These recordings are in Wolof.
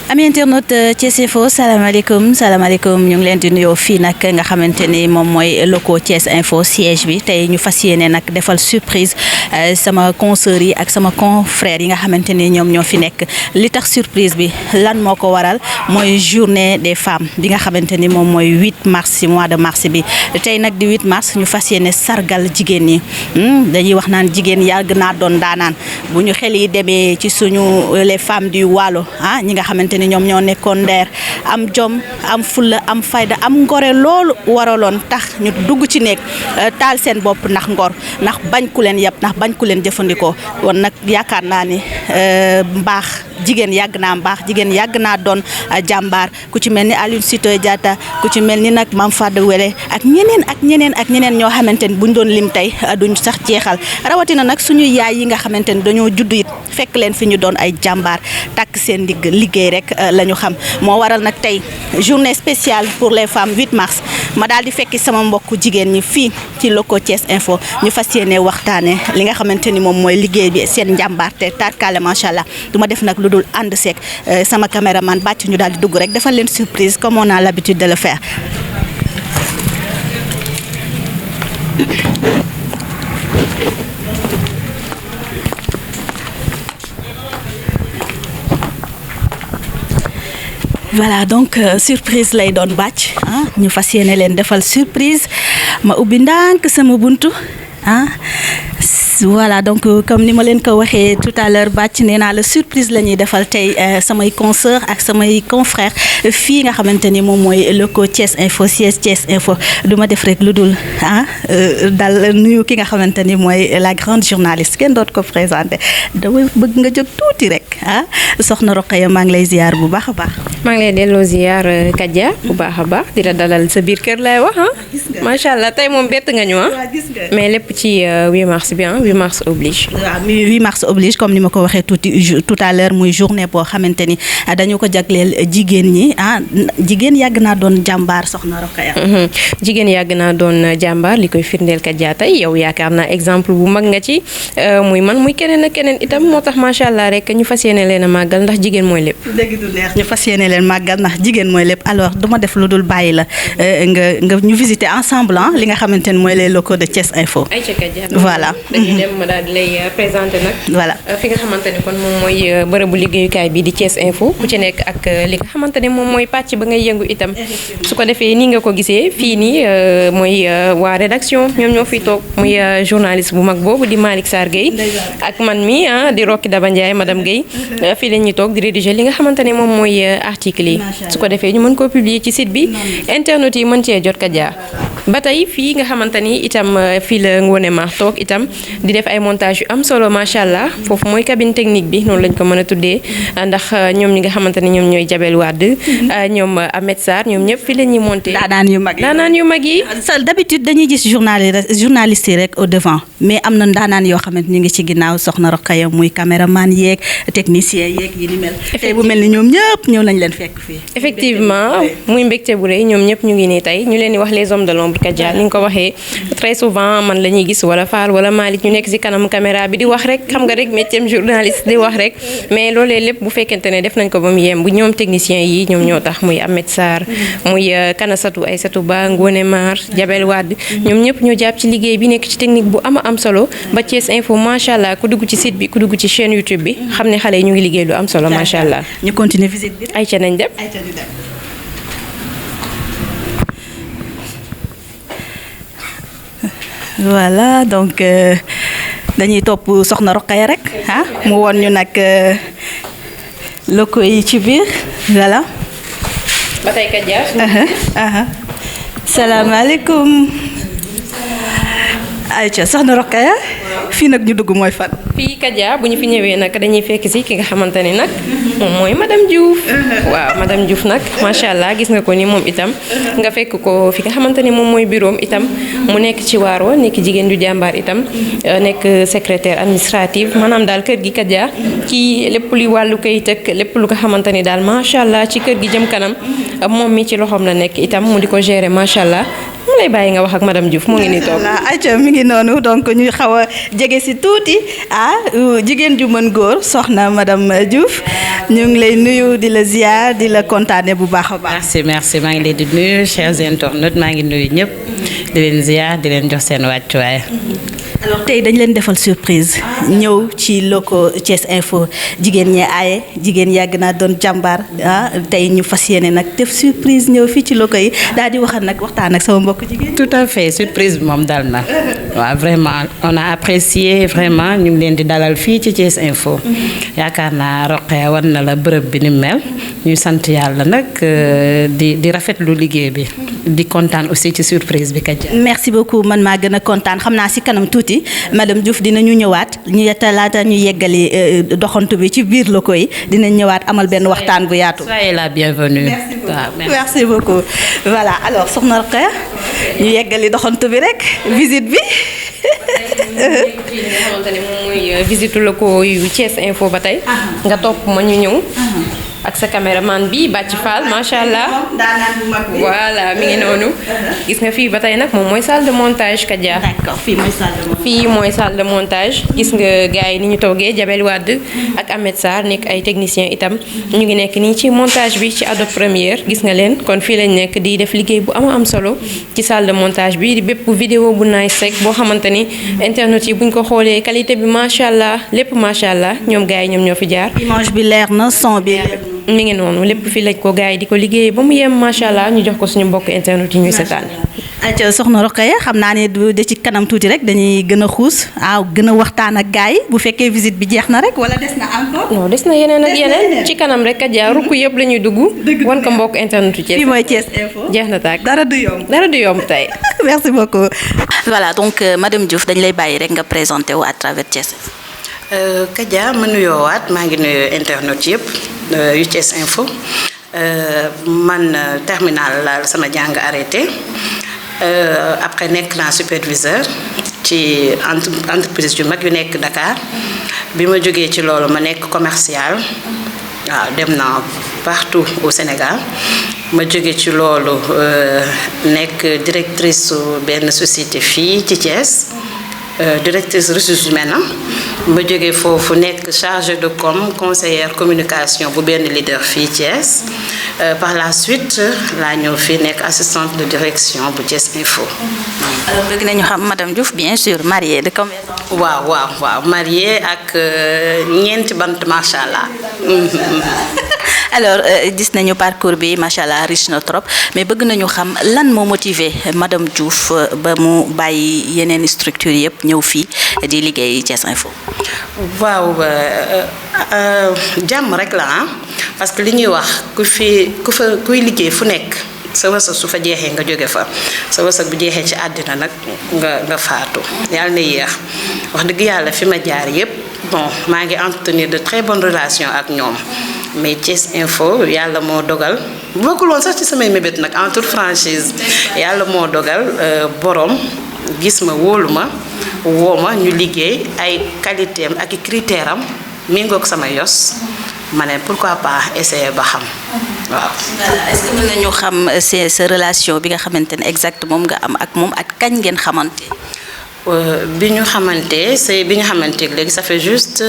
ami internaute Thiès Info salaamaaleykum ñu ngi leen di nuyoo fii nag nga xamante ni moom mooy locaux Thiès Info siège bi tey ñu fas yéene nag defal surprise sama consoeurs yi ak sama confrères yi nga xamante ni ñoom ñoo fi nekk li tax surprise bi lan moo ko waral mooy journée des femmes bi nga xamante ni moom mooy 8 mars si mois de mars bi tey nag di 8 mars ñu fas yéene sargal jigéen ñi dañuy wax naan jigéen yàgg naa doon daanaan bu ñu xel yi demee ci suñu les femmes du Waalo ñi nga xamante ni ñoom ñoo nekkoon ndeer am jom am fulla am fayda am ngore loolu waraloon tax ñu dugg ci néeg taal seen bopp ndax ngor ndax bañ ku leen yàpp ndax bañ ku leen jëfandikoo woon nag yaakaar naa ni mbaax jigéen yàgg naa mbaax jigéen yàgg naa doon jàmbaar ku ci mel ni Aline Sitoé Diatta ku ci mel ni nag Mame Fadda Wele ak ñeneen ñoo xamante ni buñ doon lim tey duñ sax jeexal rawatina nag suñu yaay yi nga xamante ni dañoo judd it fekk leen fi ñu doon ay jàmbaar takk seen ndigg liggéey rek la ñu xam moo waral nag tey journée spéciale pour les femmes 8 mars ma daal di fekki sama mbokku jigéen ñi fii ci locaux Thiès Info ñu fas yéene waxtaane li nga xamante ni moom mooy liggéey bi seen njàmbaar te tarkale macha allah du ma def nag lu dul ànd seeg sama caméraman bàcc ñu daal di dugg rek defal leen surprise comme on a l'habitude de le faire. Voilà donc surprise lay doon bàcc ñu fas yéene leen defal surprise ma ubbi ndànk sama buntu voilà donc comme ni ma leen ko waxee tout à l'heure bàcc nee naa la surprise la ñuy defal tey samay consoeurs ak samay confrères fii nga xamante ni moom mooy locaux Thiès Info siège Thiès Info du ma def rek lu dul dal nuyu ki nga xamante ni mooy la grande journaliste kenn doot ko présenté dama bëgg nga jóg tuuti rek soxna Rokhaya maa ngi lay ziar bu baax a baax. maa ngi lay delloo ziar Kadia bu baax a baax di la dalal sa biir kër lay wax macha allah tey moom bett nga ñu mais lépp ci 8 mars bi 8 mars oblige. waaw 8 mars oblige comme ni ma ko waxee tout à l'heure muy journée boo xamante ni dañu ko jagleel jigéen ñi jigéen yàgg naa doon jàmbaar soxna Rokhaya. jigéen yàgg naa doon jàmbaar li koy firndeel Kadia tey yow yaakaar naa exemple bu mag nga ci muy man muy keneen ak keneen itam moo tax macha allah rek ñu fas yéene leen a màggal ndax jigéen mooy lépp. dëgg du neex ñu fas yéene leen màggal ndax jigéen mooy lépp alors du ma def lu dul bàyyi la nga ñu visiter ensemble li nga xamante ni mooy les locaux de Thiès Info. voilà. ma daal di lay présenté nag. voilà fi nga xamante ne kon moom mooy bërëbu liggéeyukaay bi di Thiès Info ku ci nekk ak li nga xamante ne moom mooy pàcc ba ngay yëngu itam. su ko defee nii nga ko gisee fii nii mooy waa rédaction ñoom ñoo fi toog muy journaliste bu mag boobu di Malick Sarr Gueye ak man mi di Rocky Daba Ndiaye madame Gueye fii la ñuy toog di rédiger li nga xamante ne moom mooy article yi. su ko defee ñu mën koo publier ci site bi internet yi mën cee jot Kadia ba tey fii nga xamante ni itam fii la Ngoné Mar toog itam di def ay montage yu am solo macha allah foofu mooy cabine technique bi noonu lañ ko mën a tuddee ndax ñoom ñi nga xamante ni ñoom ñooy Jabel Wade ñoom Ahmed Sarr ñoom ñëpp fii la ñuy monté. daanaan yu mag yi d'habitude dañuy gis journaliste yi rek au devant mais am na daanaan yoo xamante ñu ngi ci ginnaaw soxna Rokhaya muy caméraman yeeg technicien yeeg yi ni mel. tey bu mel ni ñoom ñëpp ñëw nañ leen fekk fii. effectivement muy mbégte bu rëy ñoom ñëpp ñu ngi nii tey ñu leen di wax les hommes de l'ombre Kadia ni nga ko waxee très souvent man la ñuy gis wala Fall wala Malick ñu nekk ci kanam caméra bi di wax rek xam nga rek métier journaliste di wax rek mais loolee lépp bu fekkente ne def nañ ko ba mu yem bu ñoom technicien yi ñoom ñoo tax muy Ahmed Sarr muy Kanasatou Aïssatou Ba Ngoné Mar Jabel Wade ñoom ñëpp ñoo jàpp ci liggéey bi nekk ci technique bu am solo ba Thiès Info macha allah ku dugg ci site bi ku dugg ci chaîne YouTube bi xam ne xale yi ñu ngi liggéey lu am solo macha allah. ñu continuer visite bi. ayca nañ dem. voilà donc dañuy topp soxna Rokhaya rek mu woon ñu nag locaux yi ci biir voilà. ba tey Kadia. salaamaaleykum. ayca soxna Rokhaya fii nag ñu dugg mooy fan. fii Kadia bu ñu fi ñëwee nag dañuy fekk si ki nga xamante ni nag moom mooy madame Diouf. waaw madame Diouf nag macha allah gis nga ko ni moom itam nga fekk ko fi nga xamante ni moom mooy bureau itam mu nekk ci waaroo nekk jigéen ju jàmbaar itam nekk secrétaire administrative maanaam daal kër gi Kadia ci lépp luy wàllu kayit ak lépp lu nga xamante ni daal macha allah ci kër gi jëm kanam moom mi ci loxoom la nekk itam mu di ko gérer macha allah. mu lay bàyyi nga wax ak madame Diouf moo ngi nii toog. voilà ayca mi ngi noonu donc ñu xaw a jege si tuuti jigéen ju mën góor soxna madame Diouf ñu ngi lay nuyu di la ziar di la kontaane bu baax a baax. merci maa ngi leen di nuyu chers internautes maa ngi nuyu ñëpp di leen ziar di leen jox seen wàccuwaay. alors tey dañ leen defal surprise ñëw ci locaux Thiès Info jigéen ñee aaye jigéen yàgg naa doon jàmbaar tey ñu fas yéene nag def surprise ñëw fii ci locaux yi daal di waxtaan ak sama mbokk jigéen. tout à fait surprise bi moom dal na waaw vraiment on a apprécié vraiment ñu ngi leen di dalal fii ci Thiès Info yaakaar naa Roqe war na la bërëb bi ni mel ñu sant yàlla nag di rafetlu liggéey bi di kontaan aussi ci surprise bi Kaja. merci beaucoup man maa gën a kontaan xam naa si kanam tuuti madame Diouf dinañu ñëwaat ñu laata ñu yeggali doxantu bi ci biir locaux yi dinañ ñëwaat amal benn waxtaan bu yaatu. soyez la bienvenue. merci beaucoup voilà alors soxna Roqe ñu yeggali doxantu bi rek visite bi. fii li nga xamante ne moom mooy visite locaux yu Thiès Info ba tey. nga topp ma ñu ñëw. ak sa caméraman bi Bàcc Fall macha allah. voilà mi ngi noonu. gis nga fii ba tey nag moom mooy salle de montage Kaja. d'accord fii mooy salle de montage. fii mooy salle de montage gis nga gars yi ni ñu toogee Jabel Wade ak Ahmed Sarr nekk ay techniciens itam ñu ngi nekk nii ci montage bi ci Adobe Premiere gis nga leen kon fii lañ nekk di def liggéey bu am solo ci salle de montage bi di bépp vidéo bu nice rek boo xamante ni internet yi buñ ko xoolee qualité bi macha allah lépp macha allah ñoom gars yi ñoom ñoo fi jaar. image bi leer na son bi. mi ngi noonu lépp fii lañ ko gars yi di ko liggéey ba mu yem macha allah ñu jox ko suñu mbokk internet yi ñuy seetaan. ayca soxna Roqe xam naa ne de ci kanam tuuti rek dañuy gën a xuus gën a waxtaan ak gars yi bu fekkee visite bi jeex na rek wala des na encore. non des na yeneen ak yeneen ci kanam rek Kaja rukk yëpp la ñuy dugg. wan ko mbokk internet yu Thiès. fii mooy Thiès Info. jeex na tàkk dara du yomb. dara du yomb tey. merci beaucoup. voilà donc madame Diouf dañ lay bàyyi rek nga présenté wu à travers Thiès. Kaja ma nuyoowaat maa ngi nuyu internet yëpp yu Thiès Info man terminal la sama jàng arrêté après nekk naa superviseur ci entreprise yu mag yu nekk Dakar bi ma jógee ci loolu ma nekk commercial waaw dem naa partout au Sénégal ma jóge ci loolu nekk directrice su benn société fii ci Thiès directrice ressources humaines ma jóge foofu nekk chargée de conseillère communication bu benn leader fii Thiès par la suite laa ñëw fii nekk assistante de direction bu Thiès Info. alors bëgg nañu xam madame Diouf bien sûr mariée de combien de temps. waaw mariée ak ñeenti bant macha allah. alors gis nañu parcours bi macha allah riche na trop mais bëgg nañu xam lan moo motiver madame Diouf ba mu bàyyi yeneen structure yëpp ñëw fii di liggéey Thiès Info. waaw jàmm rek la parce que li ñuy wax kuy liggéey fu nekk sa wërsëg su fa jeexee nga jóge fa sa wërsëg bu jeexee ci àddina nag nga faatu yàlla na yéex wax dëgg yàlla fi ma jaar yépp bon maa ngi entretenir de très bonnes relations ak ñoom mais Thiès Info yàlla moo dogal bokkul woon sax ci samay mébét nag en toute franchise yàlla moo dogal boroom gis ma wóolu ma woo ma ñu liggéey ay qualité am ak i critère am méngoog sama yos ma ne pourquoi pas essayer ba xam waaw. est-ce que mën nañu xam sa relation bi nga xamante ne exact moom nga am ak moom ak kañ ngeen xamante. bi ñu xamante léegi ça fait juste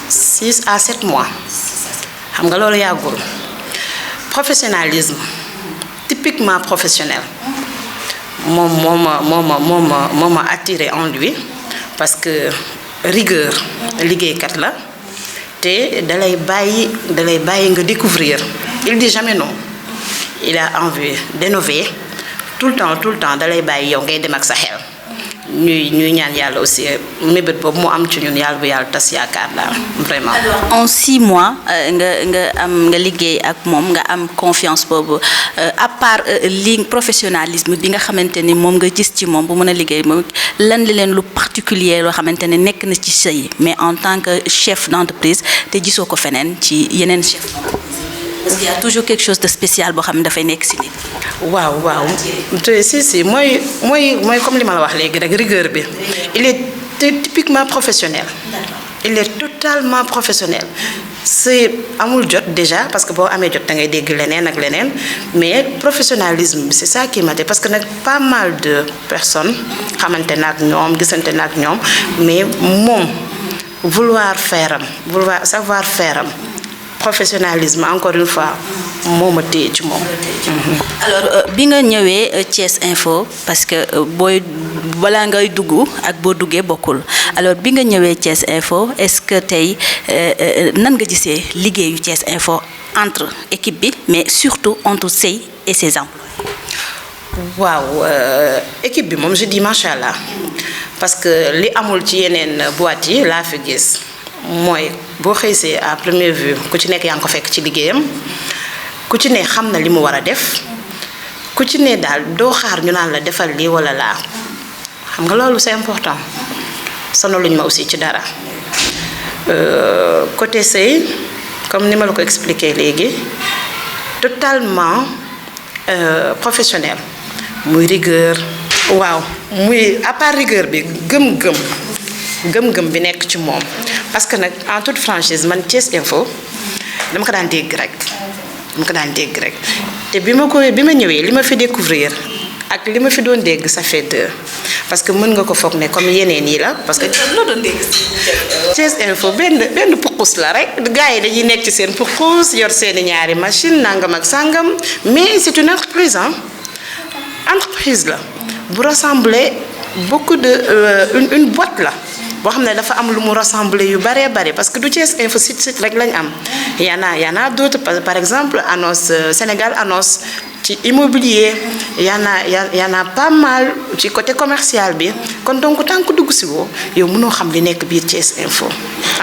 6 à 7 mois xam nga loolu yàggul professionnalisme typiquement professionnel moo ma attiré en lui parce que rigueur liggéeykat la te dalay bàyyi nga découvrir il dit jamais non il a envie d'innover tout le temps dalay bàyyi yow ngay dem ak sa xel ñuy ñaan yàlla aussi mébét boobu mu am ci ñun yàlla bu yàlla tas yaakaar daal vraiment. en 6 mois nga liggéey ak moom nga am confiance boobu à part li professionnalisme bi nga xamante ni moom nga gis ci moom bu mën a liggéey moom lan li leen lu particulier loo xamante ne nekk na ci sëy mais en tant que chef d'entreprise te gisoo ko feneen ci yeneen chef parce qu'il y a toujours quelque chose de spécial boo xam ne dafay nekk si nit. waaw te si mooy comme li ma la wax léegi rek rigueur bi il est typiquement professionnel. il est totalement professionnel c'est amul jot déjà parce que boo amee jot da ngay dégg leneen ak leneen mais professionnalisme bi c'est ça qui m'a dit parce que nag pas mal de personnes xamante na ak ñoom gisante na ak ñoom mais moom vouloir faire am vouloir savoir faire am professionnalisme encore une fois moo ma téye ci moom. alors bi nga ñëwee Thiès Info parce que booy balaa ngay dugg ak boo duggee bokkul alors bi nga ñëwee Thiès Info est-ce que tey nan nga gisee liggéeyu Thiès Info entre équipe bi mais surtout entre Sey et ses employés. waaw équipe bi moom je dis macha allah parce que li amul ci yeneen boîte yi laa fi gis mooy boo xëysee à première vue ku ci nekk yaa ngi ko fekk ci liggéeyam ku ci ne xam na li mu war a def ku ci ne daal doo xaar ñu naan la defal lii wala laa xam nga loolu c'est important sonaluñ ma aussi ci dara côté Sey comme ni ma la ko expliqué léegi totalement professionnel muy rigueur. waaw muy à part rigueur bi gëm-gëm bi nekk ci moom parce que nag en toute franchise man Thiès Info dama ko daan dégg rek te bi ma ñëwee li ma fi découvrir ak li ma fi doon dégg ça fait deux parce que mën nga ko foog ne comme yeneen yi la parce que loo doon dégg Thiès Info benn puqus la rek gars yi dañuy nekk ci seen puqus yor seeni ñaari machine nangam ak sangam mais c'est une entreprise la bu rassembler beaucoup de une boîte la boo xam ne dafa am lu mu rassembler yu bare parce que du Thiès Info site rek lañ am y en a d'autres par exemple Annonce Sénégal Annonce ci immobilier y en a pas mal ci côté commercial bi kon donc tant que dugg si woo yow mënoo xam li nekk biir Thiès Info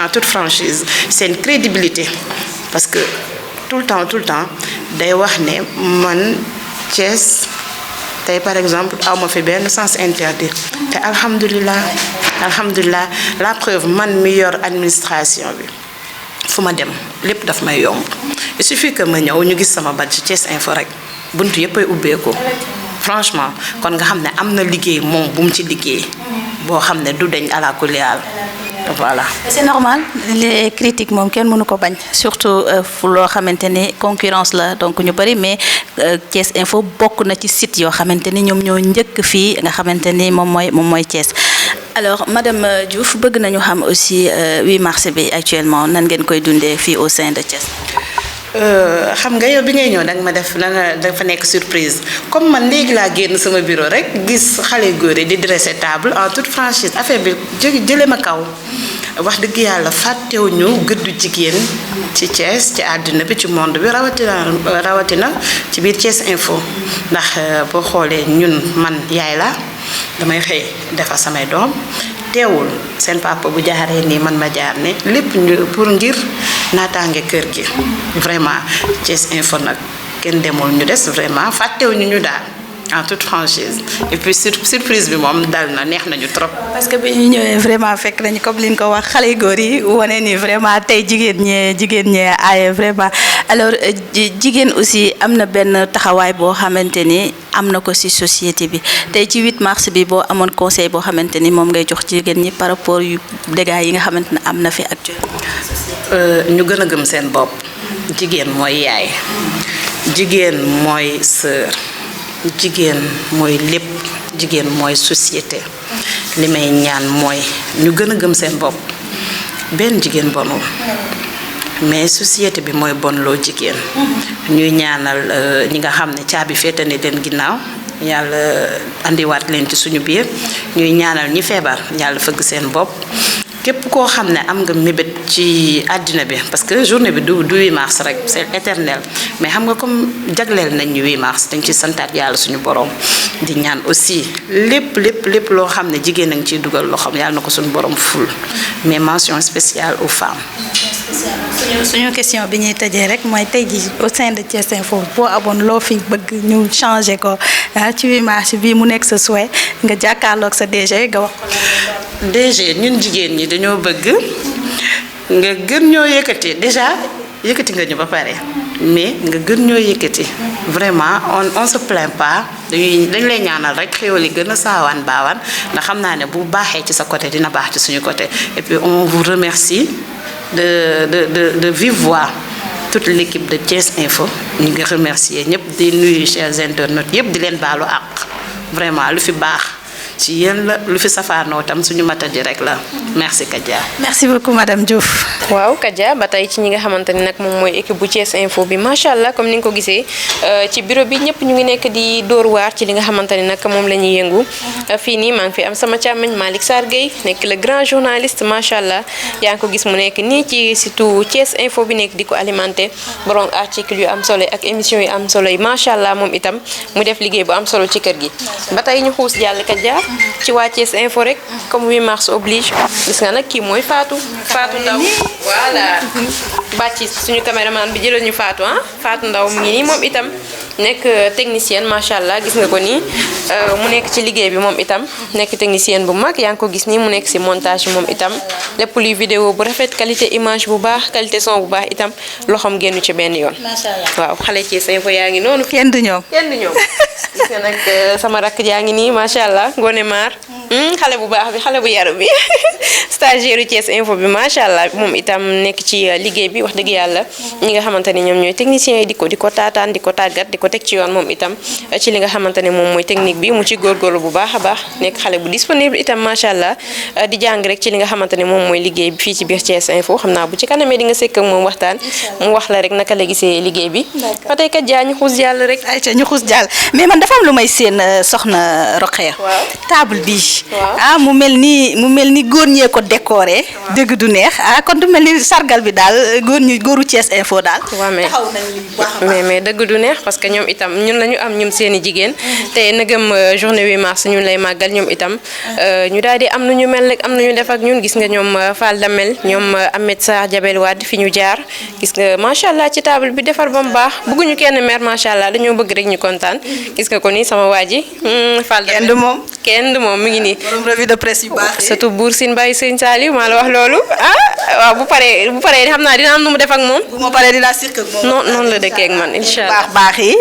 en toute franchise c'est une crédibilité parce que tout le temps day wax ne man Thiès tey par exemple aw ma fi benn sens interdit te alhamdulilah la preuve man mi yor administration bi fu ma dem lépp daf may yomb il suffit que ma ñëw ñu gis sama badge Thiès Info rek buntu yëpp ay ubbeeku franchement kon nga xam ne am na liggéey moom bu mu ci liggéey boo xam ne du deñ ala kulli haal voilà. c'est normal les critiques moom kenn mënu ko bañ surtout fu loo xamante ne concurrence la donc ñu bari mais Thiès Info bokk na ci site yoo xamante ni ñoom ñoo njëkk fii nga xamante ni moom mooy Thiès. alors madame Diouf bëgg nañu xam aussi 8 mars bi actuellement nan ngeen koy dundee fii au sein de Thiès. xam nga yow bi ngay ñëw danga ma def dafa nekk surprise comme man léegi laa génn sama bureau rek gis xale góor yi di dresser table en toute franchise affaire bi jële ma kaw wax dëgg yàlla fàttewuñu gëddu jigéen ci Thiès ci àddina bi ci monde bi rawatina ci biir Thiès Info ndax boo xoolee ñun man yaay la damay xëy defar samay doom teewul seen papa bu jaaree nii man ma jaar ne lépp pour ngir naataange kër gi vraiment Thiès Info nag kenn demul ñu des vraiment fàttewuñu ñu daal en toute franchise et puis surprise bi moom dal na neex nañu trop. parce que bi ñu ñëwee vraiment fekk nañu comme li ñu ko wax xale góor yi wane ni vraiment tey jigéen ñee aaye vraiment alors jigéen aussi am na benn taxawaay boo xamante ni am na ko ci société bi tey ci 8 mars bi boo amoon conseil boo xamante ni moom ngay jox jigéen ñi par rapport yu dégâts yi nga xamante ne am na fi actuellement. ñu gën a gëm seen bopp jigéen mooy yaay jigéen mooy sœur. jigéen mooy lépp jigéen mooy société li may ñaan mooy ñu gën a gëm seen bopp benn jigéen bonul mais société bi mooy bonloo jigéen ñuy ñaanal ñi nga xam ne caabi féete ne leen ginnaaw yàlla andiwaat leen ci suñu biir ñuy ñaanal ñi feebar yàlla fëgg seen bopp képp koo xam ne am nga mébét ci àddina bi parce que journée bi du 8 mars rek c'est éternel mais xam nga comme jagleel nañ ñu 8 mars dañ ci santaat yàlla suñu borom di ñaan aussi lépp loo xam ne jigéen a ngi ciy dugal loo xam yàlla na ko suñu borom ful mais mention spéciale aux femmes. suñu question bi ñuy tëjee rek mooy tey jii au sein de Thiès Info boo amoon loo fi bëgg ñu changer ko ci 8 mars bii mu nekk sa souhait nga jàkkaarloog sa DG nga wax ko. DG ñun jigéen ñi dañoo bëgg nga gën ñoo yëkkati déjà yëkkati nga ñu ba pare mais nga gën ñoo yëkkati vraiment on se plaint pas dañ lay ñaanal rek xéwal yi gën a saawaan baawaan ndax xam naa ne bu baaxee ci sa côté dina baax ci suñu côté et puis on vous remercie de vive voix toute l'équipe de Thiès Info ñu ngi remercier ñëpp di nuyu chers internautes yëpp di leen baalu àq vraiment lu fi baax ci yéen la lu fi safaanoo tam suñu matadi rek la merci Kadia. merci beaucoup madame Diouf. waaw Kadia ba tey ci ñi nga xamante ni nag moom mooy équipe bu Thiès Info bi macha allah comme ni nga ko gisee ci bureau bi ñëpp ñu ngi nekk di dóor waar ci li nga xamante ni nag moom la ñuy yëngu fii nii maa ngi fi am sama càmmiñ Malick Sarr Gueye nekk le grand journaliste macha allah yaa ngi ko gis mu nekk nii ci surtout Thiès Info bi nekk di ko alimenté borom article yu am solo ak émission yu am solo yi macha allah moom itam mu def liggéey bu am solo ci kër gi ba tey ñu xuus jàll Kadia ci waa Thiès Info rek comme 8 mars oblige gis nga nag kii mooy Fatou Ndaw voilà bàcci suñu caméraman bi jëlal ñu Fatou Ndaw mu ngi nii moom itam nekk technicienne macha allah gis nga ko nii mu nekk ci liggéey bi moom itam nekk technicienne bu mag yaa ngi ko gis nii mu nekk si montage bi moom itam lépp luy vidéo bu rafet qualité image bu baax qualité son bu baax itam loxoom génnu ci benn yoon. waaw xale Thiès Info yaa ngi noonu. kenn du ñoom gis nga nag sama rakk yaa ngi nii macha allah Ngoné Mar xale bu baax bi xale bu yaru bi stagiaire Thiès Info bi macha allah moom itam nekk ci liggéey bi wax dëgg yàlla ñi nga xamante ne ñoom ñooy techniciens yi di ko taataan di ko tàggat di ko teg ci yoon moom itam ci li nga xamante ne moom mooy technique bi mu ci góorgóorlu bu baax a baax nekk xale bu disponible itam macha allah di jàng rek ci li nga xamante ne moom mooy liggéey bi fii ci biir Thiès Info xam naa bu ci kanamee di nga sekk ak moom waxtaan mu wax la rek naka la gisee liggéey bi ba tey kat jaa ñu xuus jàll rek ayca ñu xuus jàll mais man dafa am lu may seen soxna Rokhaya table bi mu mel ni góor ñee ko décoré dëgg du neex kon du mel ni sargal bi daal góoru Thiès Info daal taxaw nañ li bu baax mais dëgg du neex parce que ñoom itam ñun lañu am ñum seeni jigéen te nëgëm journée 8 mars ñun lay màggal ñoom itam ñu daal di am nu ñu mel rek am nu ñu def ak ñun gis nga ñoom Fall Damel ñoom Ahmed Sarr Jabel Wade fi ñu jaar gis nga macha allah ci table bi defar ba mu baax bëgguñu kenn mer macha allah dañoo bëgg rek ñu kontaan gis nga ko nii sama waa ji Fall Damel kenn du moom mi ngi nii borom revue de presse yu baax surtout Bour Sine Baye Sëñ Saliou maa la wax loolu waaw bu paree xam naa dina am nu mu def ak moom bu ma paree dinaa sirk ak moom noonu la dëkkee ak man incha allah baax yi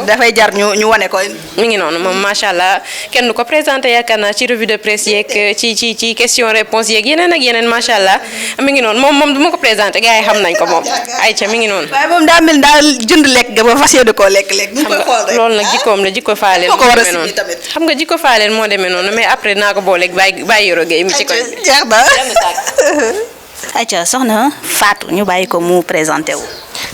dafay jar ñu wane ko mi ngi noonu moom macha allah kenn du ko présenté yaakaar naa ci revue de presse yeeg ci question réponse yeeg yeneen ak yeneen macha allah mi ngi noonu moom du ma ko présenté gars yi xam nañ ko moom ayca mi ngi noonu waaye moom daa mel daal jënd lekk ga ba fas yéene koo lekk ñu koy xool rek loolu nag jikkoom la jikko faaleen moo demee noonu xam nga jikko faaleen moo demee noonu mais après naa ko booleeg bàyyi Yoro Gueye mi ci koñ jeex na ayca soxna Fatou ñu bàyyi ko mu présenté wu.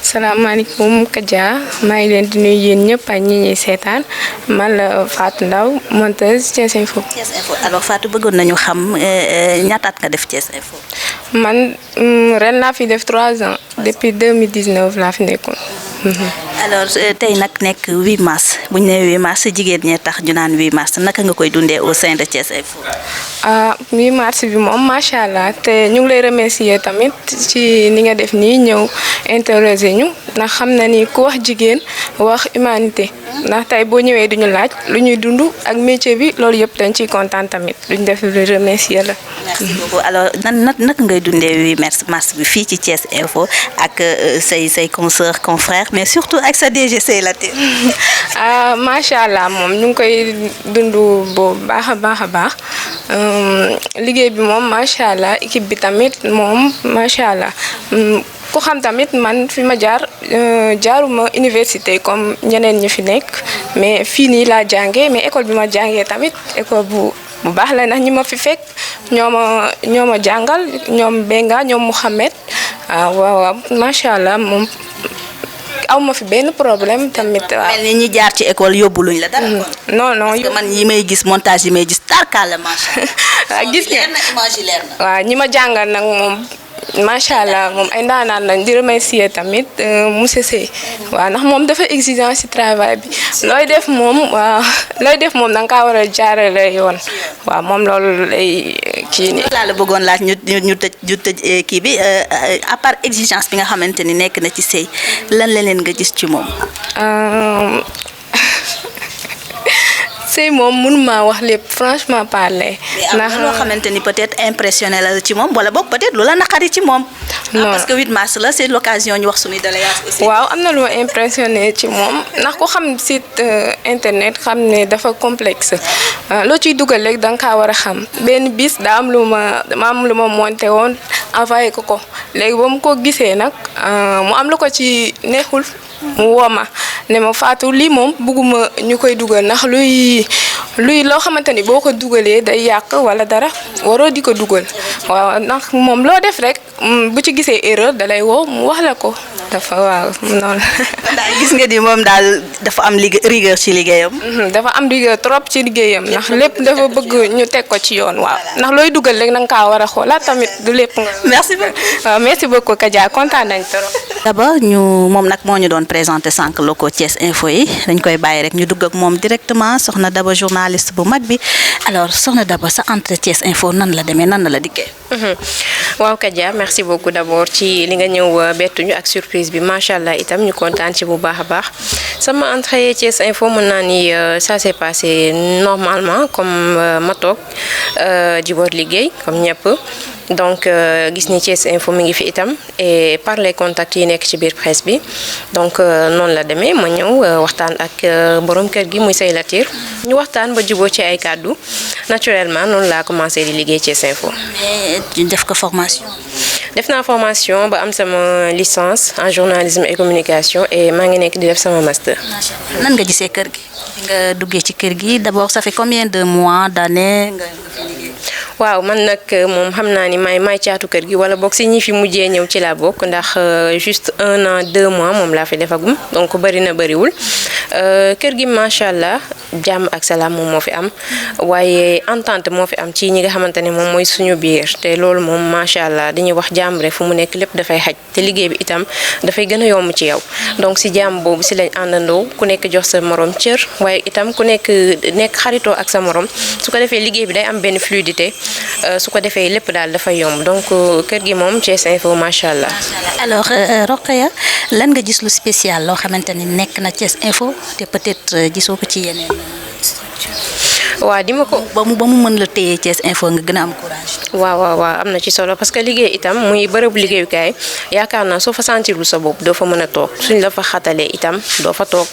salaamaaleykum Kadia maa ngi leen di nuyu yéen ñëpp ak ñi ñuy seetaan man la Fatou Ndaw monteuse Thiès Info. Thiès Info alors Fatou bëggoon nañu xam ñaataat nga def Thiès Info. man ren laa fi def 3 ans depuis 2019 laa fi nekkoon. alors tey nag nekk 8 mars bu ñu nee 8 mars jigéen ñee tax ñu naan 8 mars naka nga koy dundee au sein de Thiès Info. 8 mars bi moom macha allah te ñu ngi lay remercier tamit ci ni nga def nii ñëw interroger ñu ndax xam na ni ku wax jigéen wax humanité ndax tey boo ñëwee duñu laaj lu ñuy dund ak métier bi loolu yëpp dañ ciy kontaan tamit duñ def lu remercier la. merci beaucoup alors naka ngay dundee 8 mars bi fii ci Thiès Info ak say consoeurs confrères mais surtout ak sa DG Sey Latir. macha allah moom ñu ngi koy dund bu baax a baax liggéey bi moom macha allah équipe bi tamit moom macha allah. ku xam tamit man fi ma jaaruma université comme ñeneen ñi fi nekk mais fii nii laa jàngee mais école bi ma jàngee tamit école bu baax la ndax ñi ma fi fekk ñoo ma jàngal ñoom Benga ñoom Mouhamed waaw macha allah moom aw ma fi benn problème tamit. waaw mel ni ñi jaar ci école yóbbuluñ la dara. non parce que man yi may gis montage yi may gis tarkalla macha allah. gis nga waaw ñi ma jàngal nag moom. macha allah moom ay ndaanaan lañ di remercier tamit monsieur Sey waaw ndax moom dafa exigence ci travail bi looy def moom da nga kaa war a jaarale yoon waaw moom loolu lay kii nii. laa la bëggoon laaj ñu tëj kii bi à part exigence bi nga xamante ni nekk na ci Sey lan leneen nga gis ci moom. Sey moom mënuma wax lépp franchement parler. ndax loo xamante ni peut-être impressionné la ci moom wala boog peut-être lu la naqari ci moom. non parce que 8 mars la c'est l'occasion ñu wax suñuy doléance aussi. waaw am na lu ma impressionné ci moom ndax ku xam site internet xam ne dafa complexe loo ciy dugal rek da nga kaa war a xam benn bis daa am lu ma monté woon envoyé ko léegi ba mu ko gisee nag mu am lu ko ci neexul mu woo ma ne ma Fatou lii moom bëgguma ñu koy dugal ndax luy loo xamante ni boo ko dugalee day yàq wala dara waroo di ko dugal waaw ndax moom loo def rek bu ci gisee erreur da lay woo mu wax la ko dafa waaw noonu. daal gis nga di moom daal dafa am rigueur ci liggéeyam. dafa am rigueur trop ci liggéeyam ndax lépp dafa bëgg ñu teg ko ci yoon waaw ndax looy dugal rek na nga kaa war a xoolaat tamit du lépp nga. merci beaucoup waaw merci beaucoup Kadia kontaan nañ trop. d'abord moom nag moo ñu doon présenté sànq locaux Thiès Info yi dañ koy bàyyi rek ñu dugg ak moom directement soxna Daba journaliste bu mag bi alors soxna Daba sa entrée Thiès Info nan la demee nan la dikkee. waaw Kadia merci beaucoup d'abord ci li nga ñëw bettuñu ak surprise bi macha allah itam ñu kontaan ci bu baax a baax sama entrée Thiès Info mën naa ni ça s'est passé normalement comme ma toog di boot liggéey comme ñëpp. donc gis ni Thiès Info mi ngi fi itam et par les contacts yi nekk ci biir presse bi donc noonu la demee ma ñëw waxtaan ak borom kër gi muy Sey Latir ñu waxtaan ba juboo ci ay kàddu naturellement noonu laa commencé di liggéey Thiès Info. mais def ko formation. def naa formation ba am sama licence en journalisme et communication et maa ngi nekk di def sama master. nan nga gisee kër gi nga duggee ci kër gi d'abord ça fait combien de mois d'années nga fi liggéey. waaw man nag moom xam naa ni may caatu kër gi wala boog si ñi fi mujjee ñëw ci laa bokk ndax juste 1 an 2 mois moom laa fi defagum donc bëri na bëriwul kër gi macha allah jàmm ak salaam moom moo fi am waaye entente moo fi am ci ñi nga xamante ne moom mooy suñu biir te loolu moom macha allah dañuy wax jàmm rek fu mu nekk lépp dafay xaj te liggéey bi itam dafay gën a yomb ci yow donc si jàmm boobu si lañ àndandoo ku nekk jox sa morom cër waaye itam ku nekk xaritoo ak sa morom su ko defee liggéey bi day am benn fluidité su ko defee lépp daal dafay yomb donc kër gi moom Thiès Info macha allah. alors Rokhaya lan nga gis lu spécial loo xamante ni nekk na Thiès Info te peut-être gisoo ko ci yeneen structure. waaw di ma ko ba mu mën la téye Thiès Info nga gën a am courage. waaw am na ci solo parce que liggéey itam muy bërëbu liggéeyukaay yaakaar naa soo fa sentirul sa bopp doo fa mën a toog suñ la fa xatalee itam doo fa toog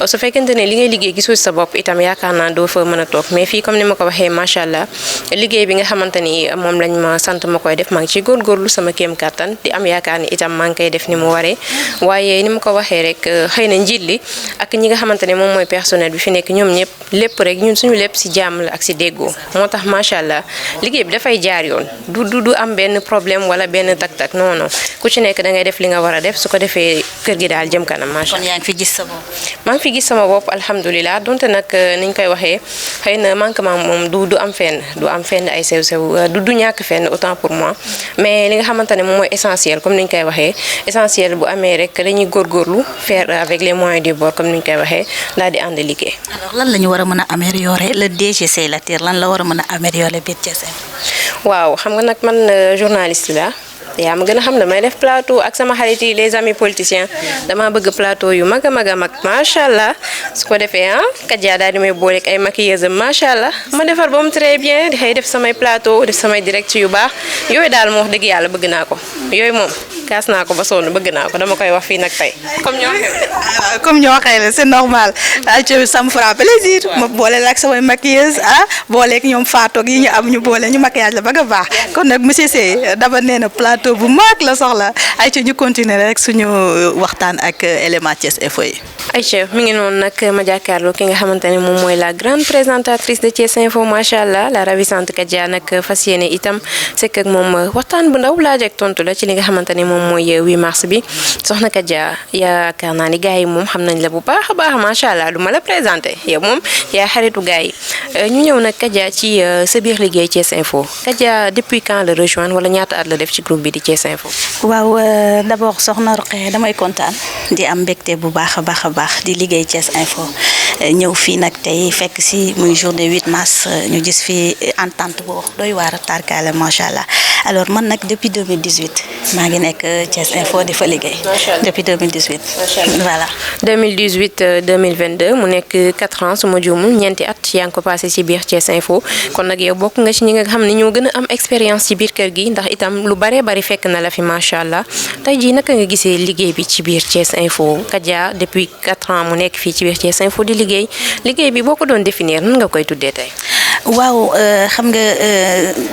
su fekkente ne li ngay liggéey gisoo sa bopp itam yaakaar naa doo fa mën a toog mais fii comme ni ma ko waxee macha allah liggéey bi nga xamante ni moom lañ ma sant ma koy def maa ngi ci góorgóorlu sama kéem kattan di am yaakaar ni itam maa ngi koy def ni mu waree waaye ni ma ko waxee rek xëy na njiit li ak ñi nga xamante ne moom mooy personnel bi fi nekk ñoom ñëpp lépp rek ñun suñu lépp si jàmm la ak si déggoo moo tax macha allah liggéey bi dafay jaar yoon du am benn problème wala benn tak-tak non ku ci nekk da ngay def li nga war a def su ko defee kër gi daal jëm kanam macha allah. kon yaa ngi fi gis sa bopp. maa ngi fi gis sama bopp alhamdulilah donte nag niñ koy waxee xëy na manquement moom du am fenn ay sew-sew du ñàkk fenn autant pour moi mais li nga xamante ne moom mooy essentiel comme niñ koy waxee essentiel bu amee rek dañuy góorgóorlu faire avec les moyens du bord comme niñ koy waxee daal di ànd liggéey. alors lan la ñu war a mën a améliorer le DG Sey Latir lan la war a mën a améliorer biir Thiès Info. waaw xam nga nag man journaliste la yaa ma gën a xam damay def plateau ak sama xarit yi les amis politiciens dama bëgg plateau yu mag a mag macha allah su ko defee Kadia daal di may booleeg ay maquilleuse macha allah ma defar ba mu très bien di xëy def samay plateau def samay direct yu baax yooyu daal moo wax dëgg yàlla bëgg naa ko yooyu moom kaas naa ko ba sonn bëgg naa ko dama koy wax fii nag tey comme ñoo xëy la c'est normal ça me fera plaisir ma boole la ak samay maquilleuse booleeg ñoom Fatou yi ñu am ñu boole ñu maquillage la ba nga baax kon nag monsieur Sey Daba nee na plateau bu mag la soxla ay ci ñu continuer rek suñu waxtaan ak élément Thiès Info yi. Aïcha mi ngi noonu nag ma jàkkaarloo ki nga xamante ne moom mooy la grande présentatrice de Thiès Info macha allah la ravissante Kadia nag fas yéene itam sekk ak moom waxtaan bu ndaw laaj ak tontu la ci li nga xamante ne moom mooy 8 mars bi soxna Kadia yaakaar naa ni gars yi moom xam nañ la bu baax a baax macha allah du ma la présenté yow moom yaa xaritu gars yi ñu ñëw nag Kadia ci sa biir liggéey Thiès Info Kadia depuis quand la rejoindre wala ñaata at la def ci groupe bi di Thiès Info. waaw d'abord soxna Rokhaya damay kontaan di am mbégte bu baax a baax di liggéey Thiès Info ñëw fii nag tey fekk si muy journée 8 mars ñu gis fi entente boo doy waar tarkaale macha allah alors man nag depuis 2018 maa ngi nekk Thiès Info di fa liggéey. depuis 2018. voilà. 2018 2022 mu nekk 4 ans su ma juumul ñeenti at yaa ngi ko passé ci biir Thiès Info kon nag yow bokk nga ci ñi nga xam ne ñoo gën a am expérience ci biir kër gi ndax itam lu baree bari fekk na la fi macha allah tey jii naka nga gisee liggéey bi ci biir Thiès Info Kadia depuis 4 ans mu nekk fii ci biir Thiès Info di liggéey bi boo ko doon définir nan nga koy tuddee tey. waaw xam nga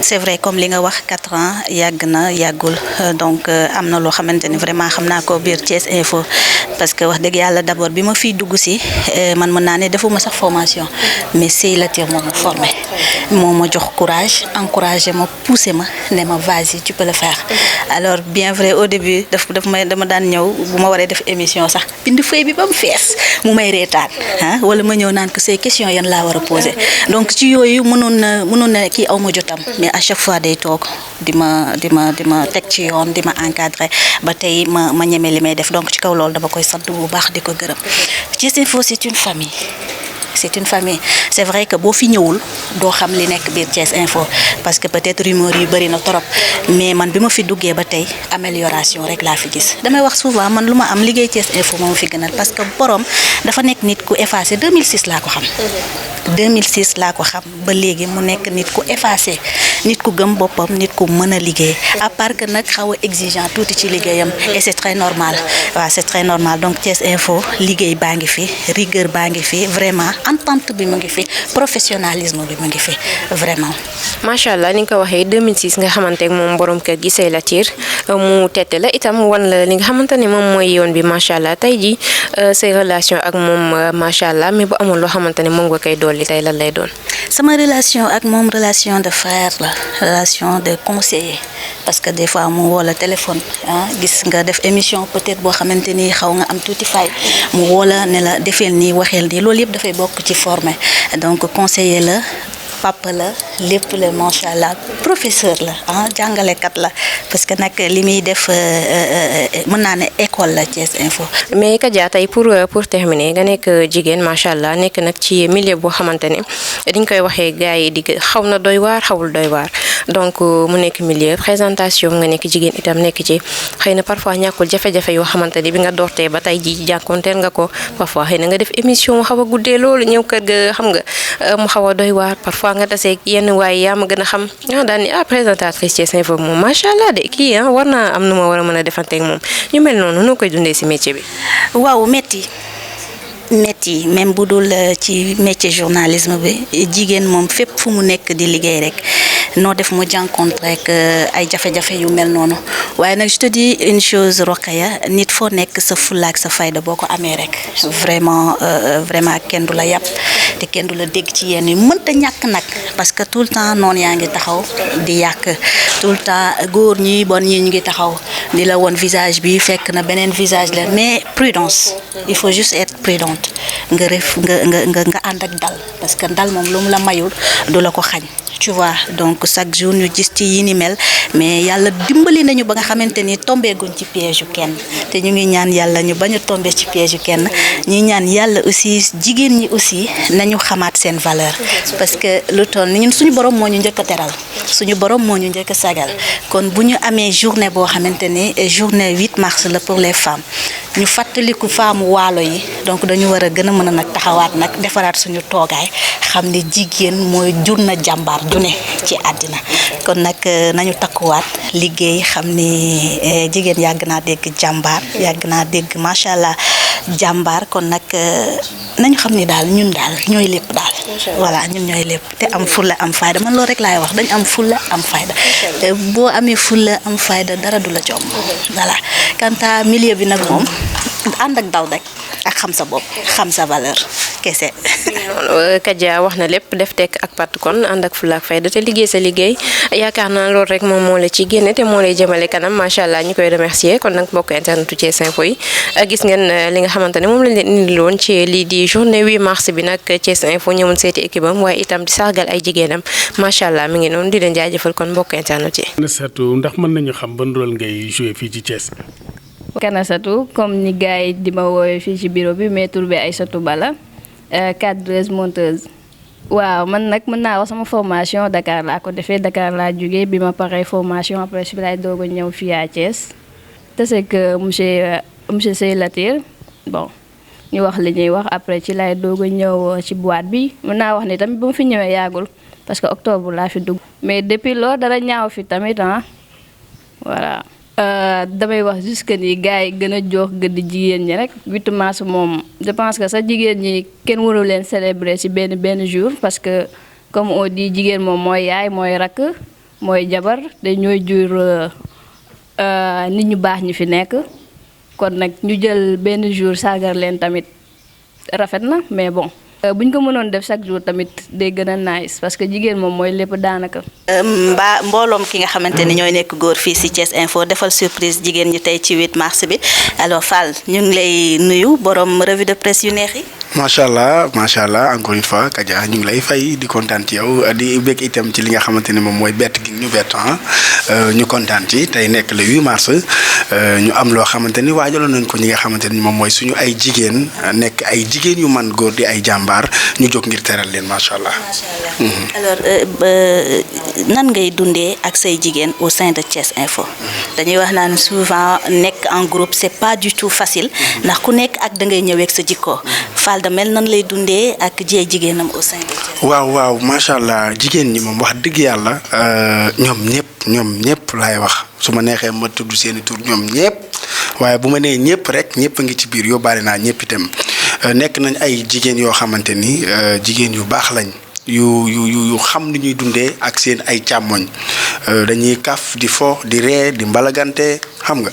c'est vrai comme li nga wax 4 ans yàgg na yàggul donc am na loo xamante ni vraiment xam naa ko biir Thiès Info parce que wax dëgg yàlla d'abord bi ma fiy dugg si man mën naa ne defuma sax formation mais Sey Latir moo ma formé moo ma jox courage encouragé ma poussé ma ne ma vas-y tu peux le faire alors bien vrai au début dama daan ñëw bu ma waree def émission sax bind feuille bi ba mu fees mu may reetaan wala ma ñëw naan ko say question yan laa war a poser donc ci yooyu mënoon na kii aw ma jotam mais à chaque fois day toog di ma teg ci yoon di ma encadrer ba tey ma ñeme li may def donc ci kaw loolu dama koy sant bu baax di ko gërëm. Thiès Info c'est une famille. c'est une famille c'est vrai que boo fi ñëwul doo xam li nekk biir Thiès Info parce que peut-être rumeur yu bëri na trop mais man bi ma fi duggee ba tey amélioration rek laa fi gis damay wax souvent man lu ma am liggéey Thiès Info moo ma fi gënal parce que borom dafa nekk nit ku effacé 2006 laa ko xam. 2006 laa ko xam ba léegi mu nekk nit ku effacé nit ku gëm boppam nit ku mën a liggéey à part que nag xaw a exigeant tuuti ci liggéeyam et c'est très normal waaw c'est très normal donc Thiès Info liggéey baa ngi fi rigueur baa ngi fi vraiment entente bi mu ngi fi professionnalisme bi mu ngi fi vraiment. macha allah ni nga ko waxee 2006 nga xamante ak moom borom kër gi Sey Latir mu tette la itam wan la li nga xamante ne moom mooy yoon bi macha allah tey jii say relation ak moom macha allah mais bu amoon loo xamante ne moom nga koy dolli tey lan lay doon. sama relation ak moom relation de frère la relation de conseiller parce que des fois mu woo la téléphone gis nga def émission peut-être boo xamante ni xaw nga am tuuti fay mu woo la ne la defeel nii waxeel nii loolu yëpp dafay bokk ci formé donc conseiller la papa la lépp la macha allah professeur la jàngalekat la parce que nag li muy def mën naa ne école la Thiès Info. mais Kadia tey pour terminer nga nekk jigéen macha allah nekk nag ci milieu boo xamante ne diñ koy waxee gars yi di xaw na doy waar xawul doy waar donc mu nekk milieu présentation nga nekk jigéen itam nekk ci xëy na parfois ñàkkul jafe-jafe yoo xamante ne bi nga doortee ba tey ji jànkonteel nga ko parfois xëy na nga def émission mu xaw a guddee loolu ñëw kër ga xam nga mu xaw a doy waar parfois nga tasee yenn waaye yaa ma gën a xam daal ni présentatrice Thiès Info moom macha allah de kii war naa am nu ma war a mën a defanteeg moom ñu mel noonu noo koy dundee si métier bi. waaw métti même bu dul ci métier journalisme bi jigéen moom fépp fu mu nekk di liggéey rek noo def mu jànkoonte rek ay jafe-jafe yu mel noonu waaye nag je te dis une chose Rokhaya nit foo nekk sa fulla ak sa fayda boo ko amee rek vraiment kenn du la yàpp te kenn du la dégg ci yenn yi mënta ñàkk nag parce que tout le temps noonu yaa ngi taxaw di yàq tout le temps góor ñi bon ñi ñu ngi taxaw di la woon visage bi fekk na beneen visage la mais prudence il faut juste être prudente nga ànd ak dal parce que dal moom lu mu la mayul du la ko xañ tu vois donc chaque jour ñu gis ci yi ni mel mais yàlla dimbali nañu ba nga xamante ni tombé guñ ci piège yu kenn te ñu ngi ñaan yàlla ñu bañ a tombé ci piège yu kenn ñi ñaan yàlla aussi jigéen ñi aussi nañu xamaat seen valeur parce que lu toll ñun suñu borom moo ñu njëkk a teral suñu borom moo ñu njëkk a sagal kon bu ñu amee journée boo xamante ni journée 8 mars la pour les femmes ñu fàttaliku femme waalo yi donc dañu war a gën a mën a nag taxawaat nag defaraat suñu toogaay xam ne jigéen mooy jur na jàmbaar june ci àddina kon nag nañu takkuwaat liggéey xam ni jigéen yàgg naa dégg jàmbaar yàgg naa dégg macha allah jàmbaar kon nag nañu xam ni daal ñun daal ñooy lépp daal voilà ñun ñooy lépp te am fulla am fayda man loolu rek laay wax dañ am fulla am fayda te boo amee fulla am fayda dara du la jomb voilà quant à milieu bi nag moom ànd ak daw rek ak xam sa bopp xam sa valeur kese. Kadia wax na lépp def tekk ak pat kon ànd ak fulla ak fayda te liggéey sa liggéey yaakaar naa loolu rek moom moo la ci génne te moo lay jëmale kanam macha allah ñu koy remercier kon nag mbokk internetu Thiès Info yi gis ngeen li nga xamante ne moom lañ leen indiloon ci lii di journée 8 mars bi nag Thiès Info ñëwoon seeti équipe am waaye itam di sargal ay jigéenam macha allah mi ngi noonu di leen jaajëfal kon mbokk internet yi. Nasatou ndax mën nañu xam ban rôle ngay joué fii ci Thiès. Kanasatou comme ni gars yi di ma woowee fii ci bureau bi mais tur bi Aïssatou Bala cadreuse monteuse. waaw man nag mën naa wax sama formation Dakar laa ko defee Dakar laa jógee bi ma paree formation après si laay doog a ñëw fii à Thiès te c'est que monsieur Sey Latir bon ñu wax li ñuy wax après ci laay doog a ñëw ci boîte bi mën naa wax ni tamit ba ma fi ñëwee yàggul parce que octobre laa fi dugg. mais depuis loolu dara ñaaw fi tamit voilà. damay wax juste que ni gars yi gën a jox gëdd jigéen ñi rek 8 mars moom je pense que sax jigéen ñi kenn waru leen célébrer ci benn jour parce que comme on dit jigéen moom mooy yaay mooy rakk mooy jabar te ñooy jur nit ñu baax ñi fi nekk kon nag ñu jël benn jour sargal leen tamit rafet na mais bon. bu ñu ko mënoon def chaque jour tamit day gën a nice parce que jigéen moom mooy lépp daanaka. mbaa mbooloom ki nga xamante ni ñooy nekk góor fii ci Thiès Info defal surprise jigéen ñi tey ci 8 mars bi alors Fall ñu ngi lay nuyu borom revue de presse yu neex yi. macha allah encore une fois Kadia ñu ngi lay fay di kontaan ci yow di bëgg itam ci li nga xamante ni moom mooy bett gi ñu bett ñu kontaan ci tey nekk le 8 mars ñu am loo xamante ni waajaloon nañ ko ñi nga xamante ni moom mooy suñu ay jigéen nekk ay jigéen yu man góor di ay jàmbaar ñu jóg ngir teral leen macha allah. alors nan ngay dundee ak say jigéen au sein de Thiès Info dañuy wax naan souvent nekk en groupe c'est pas du tout facile ndax ku nekk ak da ngay ñëwee ak sa jikko Fall da mel nan lay dundee ak jigéenam au sein de Thiès. waaw macha allah jigéen ñi moom wax dëgg yàlla ñoom ñëpp laay wax su ma neexee ma tudd seeni tur ñoom ñëpp waaye bu ma nee ñëpp rek ñëpp a ngi ci biir yóbbaale naa ñëpp itam. nekk nañ ay jigéen yoo xamante ni jigéen yu baax lañ yu xam ni ñuy dundee ak seen ay càmmoñ dañuy kaf di fo di ree di mbalagante xam nga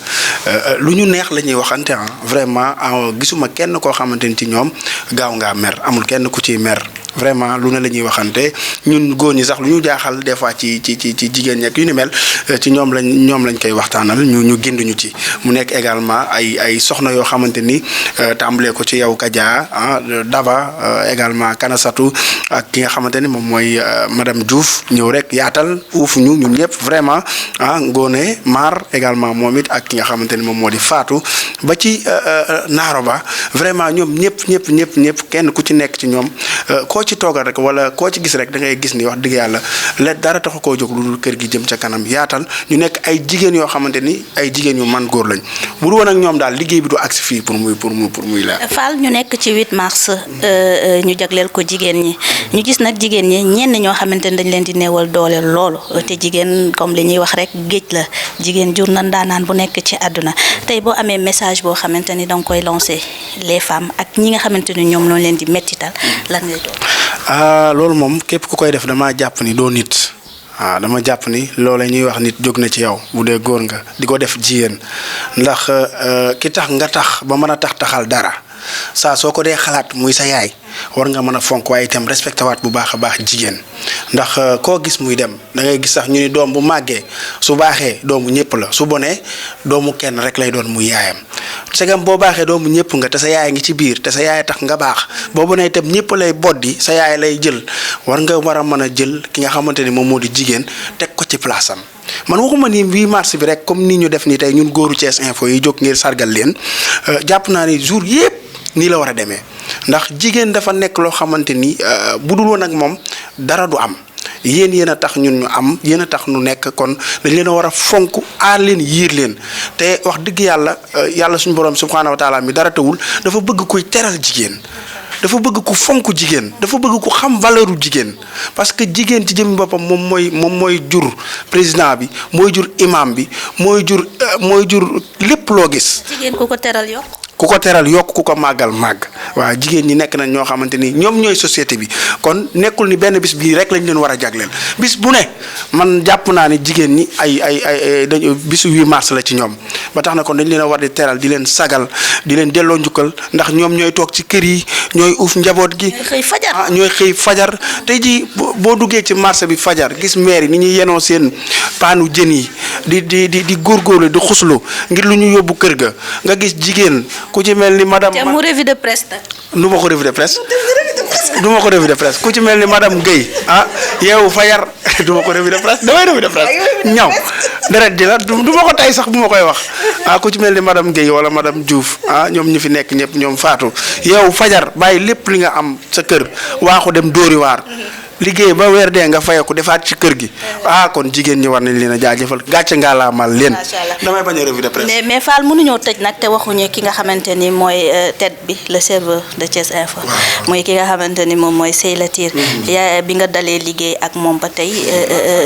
lu ñu neex la ñuy waxante vraiment gisuma kenn koo xamante ni ci ñoom gaaw ngaa mer amul kenn ku ciy mer vraiment lu ne la ñuy waxante ñun góor ñi sax lu ñu jaaxal des fois ci jigéen ñi ak yu ni mel ci ñoom lañ koy waxtaanal ñu ginduñu ci mu nekk également ay soxna yoo xamante ni tàmbalee ko ci yow Kadia Daba également Kanasatu ak ki nga xamante ni moom mooy madame Diouf ñëw rek yaatal uuf ñu ñun ñëpp vraiment Ngone Mar également moom it ak ki nga xamante ni moom moo di Fatou ba ci Naaro Ba vraiment ñoom ñëpp kenn ku ci nekk ci ñoom koo ci toogal rek wala koo ci gis rek da ngay gis ni wax dëgg yàlla dara taxu koo jóg lu dul kër gi jëm ca kanam yaatal ñu nekk ay jigéen yoo xamante ni ay jigéen yu man góor lañ bu dul woon ak ñoom daal liggéey bi du agsi fii pour muy leer. Fall ñu nekk ci 8 mars ñu jagleel ko jigéen ñi ñu gis nag jigéen ñi ñenn ñoo xamante ni dañ leen di néewal doole loolu te jigéen comme li ñuy wax rek géej la jigéen jur na ndaanaan bu nekk ci àdduna tey boo amee message boo xamante ni danga koy lancer les femmes ak ñi nga xamante ni ñoom ñoo leen di mettital lan ngay doon. loolu moom képp ku koy def damaa jàpp ni doo nit dama jàpp ni loola ñuy wax nit jóg na ci yow bu dee góor nga di ko def jigéen ndax ki tax nga tax ba mën a taxal dara saa soo ko dee xalaat muy sa yaay war nga mën a fonk waaye itam respecté waat bu baax a baax jigéen ndax koo gis muy dem da ngay gis sax ñu ni doom bu màggee su baaxee doomu ñëpp la su bonee doomu kenn rek lay doon muy yaayam segam boo baaxee doomu ñëpp nga te sa yaay ngi ci biir te sa yaay tax nga baax boo bonee itam ñëpp lay boddi sa yaay lay jël war nga war a mën a jël ki nga xamante ni moom moo di jigéen teg ko ci place am man waxuma ni 8 mars bi rek comme ni ñu def nii tey ñun góoru Thiès Info yi jóg ngir sargal leen jàpp naa ni jour yëpp nii la war a demee ndax jigéen dafa nekk loo xamante ni bu dul woon ak moom dara du am yéen a tax ñun ñu am yéen a tax ñu nekk kon dañ leen a war a fonk aar leen yiir leen te wax dëgg yàlla suñu borom subhaanahu wa taala mi dara tawul dafa bëgg kuy teral jigéen dafa bëgg ku fonk jigéen dafa bëgg ku xam valeuru jigéen parce que jigéen ci jëmmi boppam moom mooy jur président bi mooy jur imam bi mooy jur lépp loo gis. jigéen ku ko teral yokk. ku ko teral yokk ku ko màggal màgg waaw jigéen ñi nekk nañ ñoo xamante ni ñoom ñooy société bi kon nekkul ni benn bis bii rek lañ leen war a jagleel bis bu ne man jàpp naa ni jigéen ñi ay dañu bisu 8 mars la ci ñoom ba tax na kon dañ leen a war di teral di leen sagal di leen delloo njukkal ndax ñoom ñooy toog ci kër yi ñooy uuf njaboot gi. ñooy xëy fajar tey jii boo duggee ci marché bi fajar gis maire yi ni ñuy yenoo seen paanu jën yi di góorgóorlu di xuslu ngir lu ñu yóbbu kër ga nga gis jigéen ku ci mel ni madame. te mu revue de presse. nu ma ko revue de presse. presse du ma ko revue de presse ku ci mel ni madame Guèye yeewu fajar du ma ko revue de presse damay revue de presse ñaw deret ji la du ma ko tay sax bu ma koy wax ku ci mel ni madame Guèye wala madame Diouf ñoom ñu fi nekk ñëpp ñoom Fatou yeewu fajar bàyyi lépp li nga am sa kër waaxu dem dóori waar liggéey ba weer dee nga fayeku defaat ci kër gi kon jigéen ñi war nañ leen a jaajëfal gàcce ngaa laa mal leen. damay bañ a revue de presse. mais Fall mënuñoo tëj nag te waxuñu ki nga xamante ni mooy tête bi le serveur de Thiès Info. mooy ki nga xamante ni moom mooy Sey Latir. yaa bi nga dalee liggéey ak moom ba tey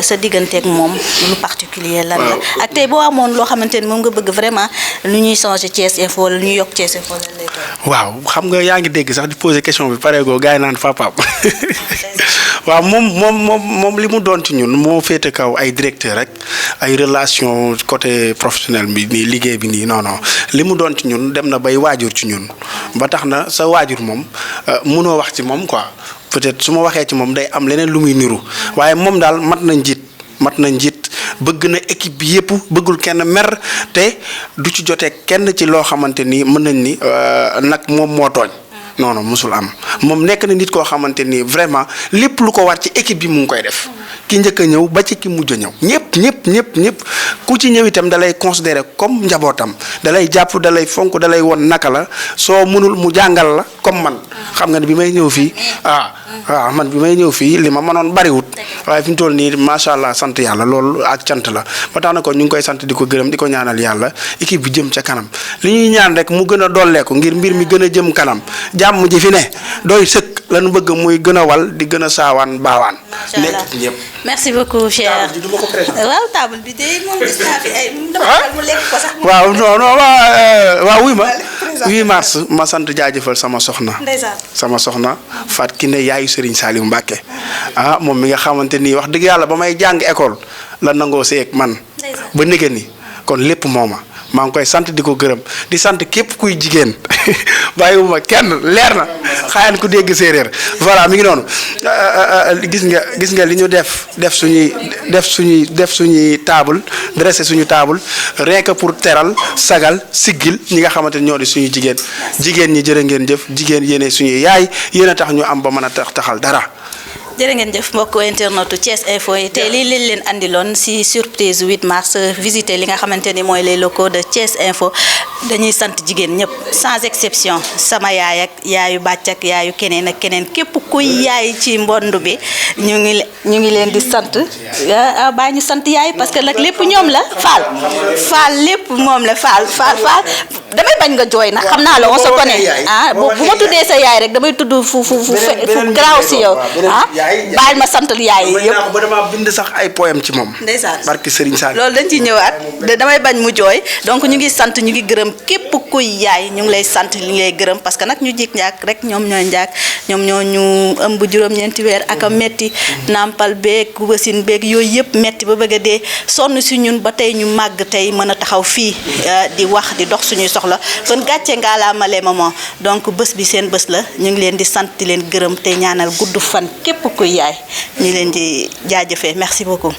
sa digganteeg moom lu particulier lan la. ak tey boo amoon loo xamante ni moom nga bëgg vraiment lu ñuy changer Thiès Info wala lu ñuy yokk Thiès Info lan lay doon. waaw xam nga yaa ngi dégg sax di poser question bi pareegoo gars yi naan Fapal. waaw moom li mu doon ci ñun moo féete kaw ay directeur rek ay relation côté professionnel bi nii liggéey bi nii non li mu doon ci ñun dem na bay waajur ci ñun ba tax na sa waajur moom mënoo wax ci moom quoi peut-être su ma waxee ci moom day am leneen lu muy niru waaye moom daal mat na njiit bëgg na équipe bi yëpp bëggul kenn mer te du ci jotee kenn ci loo xamante ni mën nañ ni nag moom moo tooñ. non musul am moom nekk na nit koo xamante ni vraiment lépp lu ko war ci équipe bi mu ngi koy def ki njëkk a ñëw ba ci ki mujj a ñëw ñëpp ku ci ñëw itam dalay considérer comme njabootam dalay jàpp dalay fonk dalay won naka la soo mënul mu jàngal la comme man xam nga ne bi may ñëw fii man bi may ñëw fii li ma mënoon bariwut waaye fi mu toll nii macha allah sant yàlla loolu ak cant la ba tax na ko ñu ngi koy sant di ko gërëm di ko ñaanal yàlla équipe bi jëm ca kanam li ñuy ñaan rek mu gën a dolleeku ngir mbir mi gën a jëm kanam jàmm ji fi ne doy sëkk lañu bëgg muy gën a wal di gën a saawaan baawaan. nekk ñëpp. merci beaucoup cher. table bi du ma ko présenté. waaw table bi de moom gis naa fi ay. dama mu lekk ko sax. waaw non waaw wuy ma 8 mars ma sant jaajëfal sama soxna. sama soxna Fatou Kiné yaayu Serigne Saliou Mbacké moom mi nga xamante ni wax dëgg yàlla ba may jàng école la nangoo seeg man. ba nëgë ni kon lépp mooma maa ngi koy sant di ko gërëm di sant képp kuy jigéen bàyyiwuma kenn leer na xaayan ku dégg séeréer voilà mi ngi noonu gis nga li ñu def suñuy table dressé suñu table rien que pour teral sagal siggil ñi nga xamante ni ñoo di suñu jigéen ñi jërë ngeen jëf jigéen yéene suñu yaay yéen a tax ñu am ba mën a taxal dara. jërë ngeen jëf mbokku internetu Thiès Info yi tey lii leen andiloon si surprise 8 mars visiter li nga xamante ni mooy les locaux de Thiès Info dañuy sant jigéen ñëpp sans exception sama yaay ak yaayu bàcc ak yaayu keneen ak keneen képp kuy yaay ci mbond bi ñu ngi leen di sant bàyyi ñu sant yaay parce que nag lépp ñoom la Fall lépp moom la Fall damay bañ nga jooy nag xam naa la on se connaît bu ma tuddee sa yaay rek damay tudd fu garaaw si yow baal ma sant yaay yëpp ba dama bind sax ay poème ci moom. ndeysaan barki Serigne Sall. loolu dañ ciy ñëwaat damay bañ mu jooy donc ñu ngi sant ñu ngi gërëm képp kuy yaay ñu ngi lay sant ñu ngi lay gërëm parce que nag ñu jik njaak rek ñoom ñooy njaak ñoom ñoo ñu ëmb juróom-ñeenti weer ak a metti nampal beeg wasin beeg yooyu yëpp metti ba bëgg a dee sonn si ñun ba tey ñu màgg tey mën a taxaw fii di wax di dox suñuy soxla kon gàcce ngaa laa male maman donc bés bi seen bés la ñu ngi leen di sant di leen gërëm te ñaanal gudd fan képp kuy yaay ñu leen di jaajëfee merci beaucoup.